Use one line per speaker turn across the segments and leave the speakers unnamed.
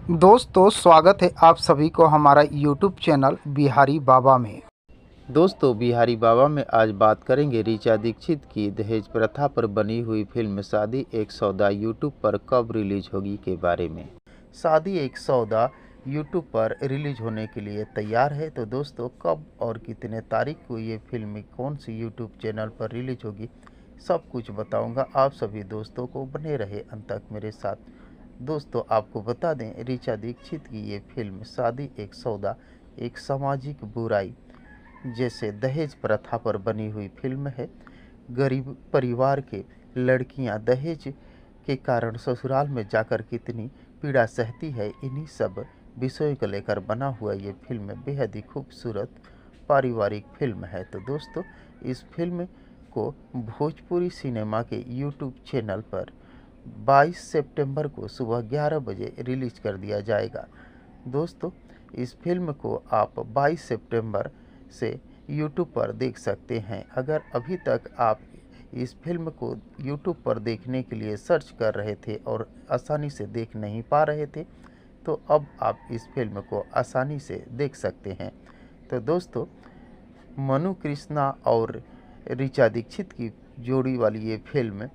दोस्तों स्वागत है आप सभी को हमारा यूट्यूब चैनल बिहारी बाबा में। दोस्तों बिहारी बाबा में आज बात करेंगे ऋचा दीक्षित की दहेज प्रथा पर बनी हुई फिल्म शादी एक सौदा यूट्यूब पर कब रिलीज होगी के बारे में। शादी एक सौदा यूट्यूब पर रिलीज होने के लिए तैयार है, तो दोस्तों कब और कितने तारीख को ये फिल्म कौन सी यूट्यूब चैनल पर रिलीज होगी सब कुछ बताऊंगा। आप सभी दोस्तों को बने रहे अंत तक मेरे साथ। दोस्तों आपको बता दें, ऋचा दीक्षित की ये फिल्म शादी एक सौदा एक सामाजिक बुराई जैसे दहेज प्रथा पर बनी हुई फिल्म है। गरीब परिवार के लड़कियां दहेज के कारण ससुराल में जाकर कितनी पीड़ा सहती है, इन्हीं सब विषयों को लेकर बना हुआ ये फिल्म बेहद ही खूबसूरत पारिवारिक फिल्म है। तो दोस्तों इस फिल्म को भोजपुरी सिनेमा के यूट्यूब चैनल पर 22 सितंबर को सुबह 11 बजे रिलीज कर दिया जाएगा। दोस्तों इस फिल्म को आप 22 सितंबर से यूट्यूब पर देख सकते हैं। अगर अभी तक आप इस फिल्म को यूट्यूब पर देखने के लिए सर्च कर रहे थे और आसानी से देख नहीं पा रहे थे, तो अब आप इस फिल्म को आसानी से देख सकते हैं। तो दोस्तों मनु कृष्णा और ऋचा दीक्षित की जोड़ी वाली ये फिल्म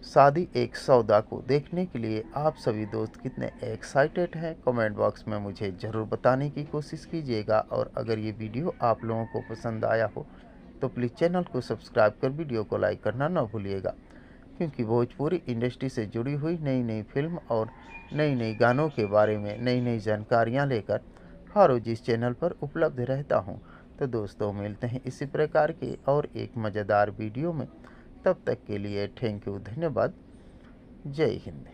शादी एक सौदा को देखने के लिए आप सभी दोस्त कितने एक्साइटेड हैं, कमेंट बॉक्स में मुझे ज़रूर बताने की कोशिश कीजिएगा। और अगर ये वीडियो आप लोगों को पसंद आया हो तो प्लीज़ चैनल को सब्सक्राइब कर वीडियो को लाइक करना ना भूलिएगा, क्योंकि भोजपुरी इंडस्ट्री से जुड़ी हुई नई नई फिल्म और नई नई गानों के बारे में नई नई जानकारियाँ लेकर हर रोज़ इस चैनल पर उपलब्ध रहता हूँ। तो दोस्तों मिलते हैं इसी प्रकार के और एक मज़ेदार वीडियो में। तब तक के लिए थैंक यू, धन्यवाद। जय हिंद।